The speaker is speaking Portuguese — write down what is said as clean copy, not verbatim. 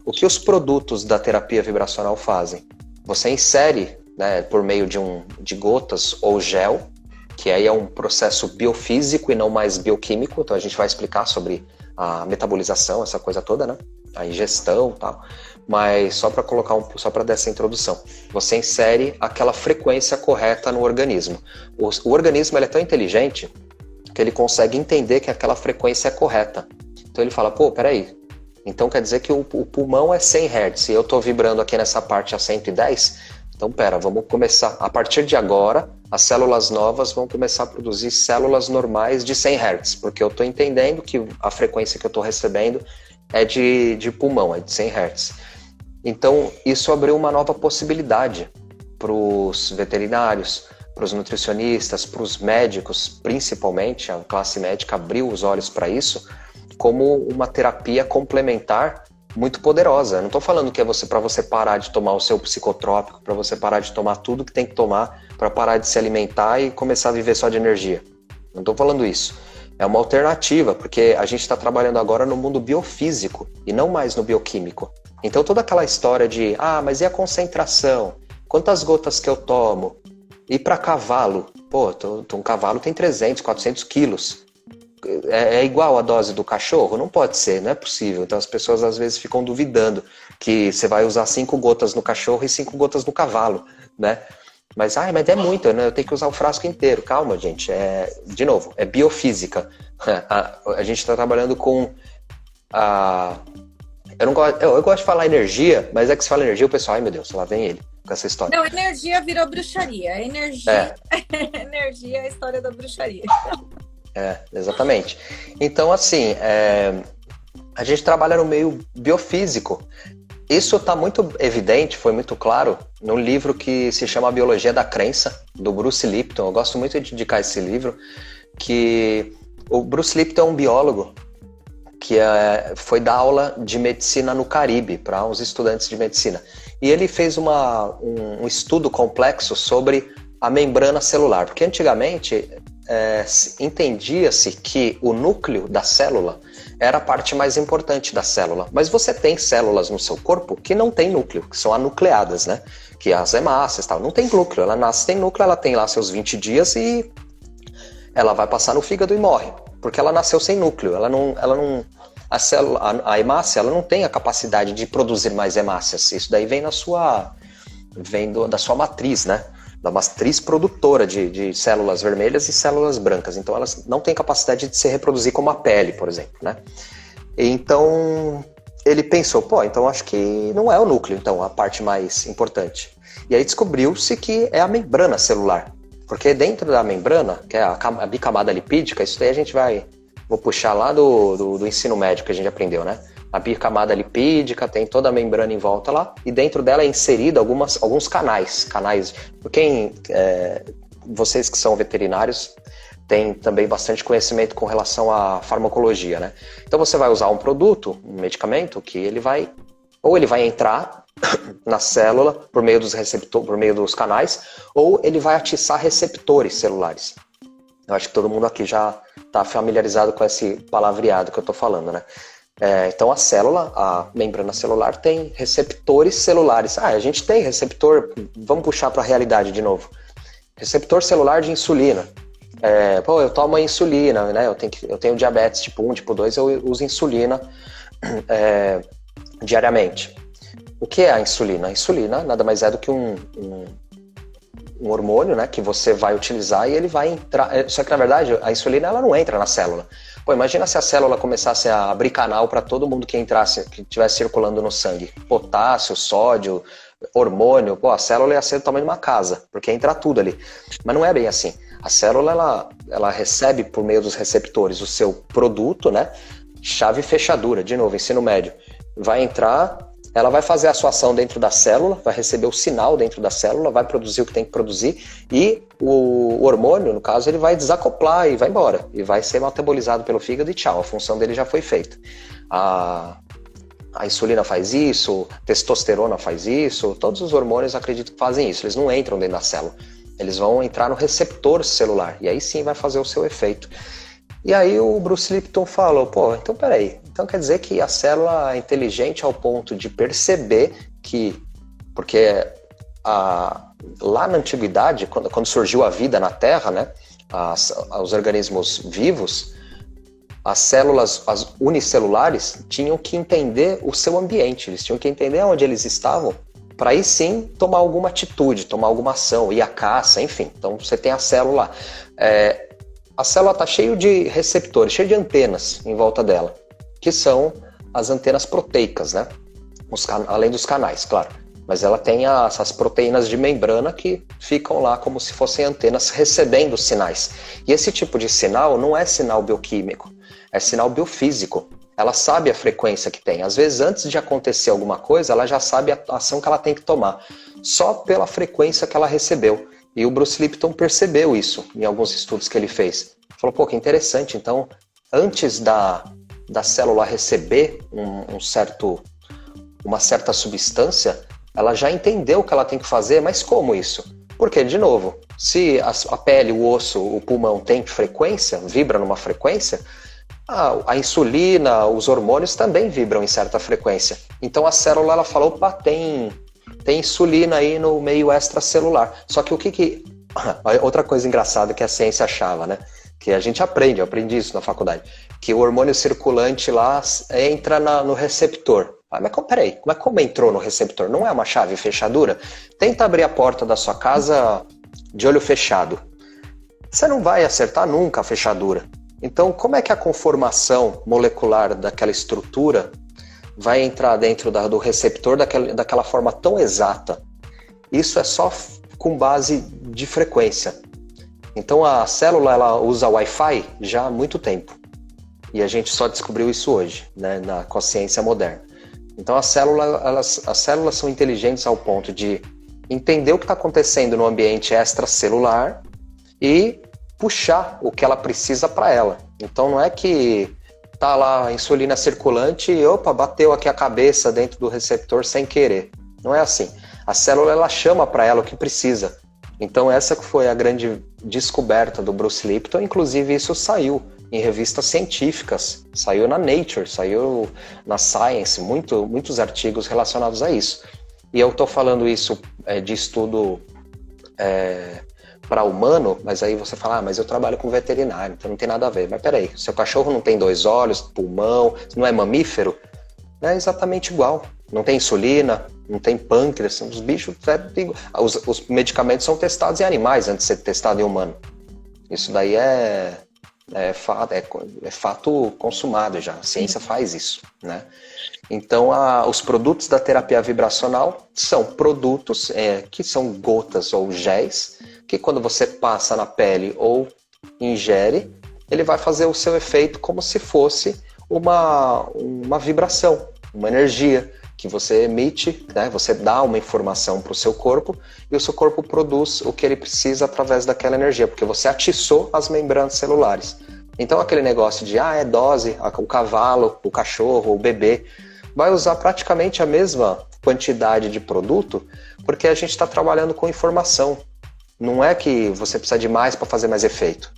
O que os produtos da terapia vibracional fazem? Você insere, né, por meio de gotas ou gel, que aí é um processo biofísico e não mais bioquímico, então a gente vai explicar sobre a metabolização, essa coisa toda, né? A ingestão e tal, mas só para dar essa introdução. Você insere aquela frequência correta no organismo. O organismo ele é tão inteligente que ele consegue entender que aquela frequência é correta. Então ele fala, pô, peraí, então quer dizer que o pulmão é 100 Hz e eu estou vibrando aqui nessa parte a 110? Então, vamos começar. A partir de agora, as células novas vão começar a produzir células normais de 100 Hz, porque eu estou entendendo que a frequência que eu estou recebendo é de pulmão, é de 100 Hz. Então, isso abriu uma nova possibilidade para os veterinários, para os nutricionistas, para os médicos, principalmente, a classe médica abriu os olhos para isso, como uma terapia complementar muito poderosa. Eu não estou falando que é para você parar de tomar o seu psicotrópico, para você parar de tomar tudo que tem que tomar, para parar de se alimentar e começar a viver só de energia. Não estou falando isso. É uma alternativa, porque a gente está trabalhando agora no mundo biofísico e não mais no bioquímico. Então toda aquela história de, mas e a concentração? Quantas gotas que eu tomo? E para cavalo? Pô, um cavalo tem 300, 400 quilos. É igual a dose do cachorro? Não pode ser, não é possível. Então as pessoas às vezes ficam duvidando que você vai usar 5 gotas no cachorro e 5 gotas no cavalo, né? Mas é muito, né? Eu tenho que usar o frasco inteiro. Calma, gente. De novo, é biofísica. A gente está trabalhando com a... Eu gosto de falar energia, mas é que se fala energia, o pessoal, ai meu Deus, lá vem ele com essa história. Não, energia virou bruxaria. Energia é a história da bruxaria. Exatamente. Então, assim, a gente trabalha no meio biofísico. Isso está muito evidente, foi muito claro, num livro que se chama A Biologia da Crença, do Bruce Lipton. Eu gosto muito de indicar esse livro, que o Bruce Lipton é um biólogo que foi dar aula de medicina no Caribe para uns estudantes de medicina. E ele fez um estudo complexo sobre a membrana celular, porque antigamente entendia-se que o núcleo da célula era a parte mais importante da célula, mas você tem células no seu corpo que não tem núcleo, que são anucleadas, né? Que as hemácias, tal, não tem núcleo, ela nasce sem núcleo, ela tem lá seus 20 dias e ela vai passar no fígado e morre, porque ela nasceu sem núcleo, a célula, a hemácia, ela não tem a capacidade de produzir mais hemácias, isso daí vem da sua matriz, né? Da matriz produtora de células vermelhas e células brancas. Então elas não têm capacidade de se reproduzir como a pele, por exemplo, né? Então ele pensou, então acho que não é o núcleo, então, a parte mais importante. E aí descobriu-se que é a membrana celular. Porque dentro da membrana, que é a bicamada lipídica, isso daí vou puxar lá do ensino médio que a gente aprendeu, né? A bicamada lipídica, tem toda a membrana em volta lá, e dentro dela é inserido alguns canais. Vocês que são veterinários têm também bastante conhecimento com relação à farmacologia, né? Então você vai usar um produto, um medicamento, que ele vai entrar na célula por meio dos canais, ou ele vai atiçar receptores celulares. Eu acho que todo mundo aqui já está familiarizado com esse palavreado que eu estou falando, né? Então a membrana celular tem receptores celulares. A gente tem receptor, vamos puxar para a realidade de novo. Receptor celular de insulina. Eu tomo a insulina, né? Eu tenho diabetes tipo 1, tipo 2, eu uso insulina diariamente. O que é a insulina? A insulina nada mais é do que um hormônio, né, que você vai utilizar e ele vai entrar. Só que na verdade a insulina ela não entra na célula. Imagina se a célula começasse a abrir canal para todo mundo que estivesse circulando no sangue. Potássio, sódio, hormônio, a célula ia ser do tamanho de uma casa, porque entra tudo ali. Mas não é bem assim. A célula ela recebe por meio dos receptores o seu produto, né? Chave e fechadura, de novo, ensino médio. Vai entrar, ela vai fazer a sua ação dentro da célula, vai receber o sinal dentro da célula, vai produzir o que tem que produzir e o hormônio, no caso, ele vai desacoplar e vai embora. E vai ser metabolizado pelo fígado e tchau, a função dele já foi feita. A insulina faz isso, a testosterona faz isso, todos os hormônios acredito que fazem isso, eles não entram dentro da célula. Eles vão entrar no receptor celular e aí sim vai fazer o seu efeito. E aí o Bruce Lipton falou, então peraí, Então quer dizer que a célula é inteligente ao ponto de perceber que, porque lá na antiguidade, quando surgiu a vida na Terra, né, os organismos vivos, as células as unicelulares tinham que entender o seu ambiente, eles tinham que entender onde eles estavam, para aí sim tomar alguma atitude, tomar alguma ação, ir à caça, enfim. Então você tem a célula. A célula está cheia de receptores, cheia de antenas em volta dela, que são as antenas proteicas, né? Além dos canais, claro. Mas ela tem essas proteínas de membrana que ficam lá como se fossem antenas recebendo sinais. E esse tipo de sinal não é sinal bioquímico, é sinal biofísico. Ela sabe a frequência que tem. Às vezes, antes de acontecer alguma coisa, ela já sabe a ação que ela tem que tomar, só pela frequência que ela recebeu. E o Bruce Lipton percebeu isso em alguns estudos que ele fez. Falou, pô, que interessante. Então, antes da célula receber uma certa substância, ela já entendeu o que ela tem que fazer, mas como isso? Porque, de novo, se a pele, o osso, o pulmão tem frequência, vibra numa frequência, a insulina, os hormônios também vibram em certa frequência. Então a célula ela falou, opa, tem insulina aí no meio extracelular. Só que outra coisa engraçada que a ciência achava, né? Que a gente aprende, eu aprendi isso na faculdade, que o hormônio circulante lá entra no receptor. Mas peraí, como entrou no receptor? Não é uma chave e fechadura? Tenta abrir a porta da sua casa de olho fechado. Você não vai acertar nunca a fechadura. Então, como é que a conformação molecular daquela estrutura vai entrar dentro do receptor daquela forma tão exata? Isso é só com base de frequência. Então, a célula ela usa Wi-Fi já há muito tempo. E a gente só descobriu isso hoje, né, com a ciência moderna. Então, as células são inteligentes ao ponto de entender o que está acontecendo no ambiente extracelular e puxar o que ela precisa para ela. Então não é que tá lá a insulina circulante e opa, bateu aqui a cabeça dentro do receptor sem querer. Não é assim. A célula ela chama para ela o que precisa. Então essa foi a grande descoberta do Bruce Lipton, inclusive isso saiu em revistas científicas, saiu na Nature, saiu na Science, muitos artigos relacionados a isso. E eu estou falando isso de estudo para humano, mas aí você fala, mas eu trabalho com veterinário, então não tem nada a ver. Mas peraí, seu cachorro não tem 2 olhos, pulmão, não é mamífero? É exatamente igual. Não tem insulina, não tem pâncreas, os bichos... Os medicamentos são testados em animais antes de ser testado em humano. Isso daí é fato consumado já, a ciência faz isso, né? Então, os produtos da terapia vibracional são produtos que são gotas ou géis, que quando você passa na pele ou ingere, ele vai fazer o seu efeito como se fosse uma vibração, uma energia que você emite, né? Você dá uma informação para o seu corpo e o seu corpo produz o que ele precisa através daquela energia, porque você atiçou as membranas celulares. Então aquele negócio de é dose, o cavalo, o cachorro, o bebê, vai usar praticamente a mesma quantidade de produto, porque a gente está trabalhando com informação. Não é que você precisa de mais para fazer mais efeito.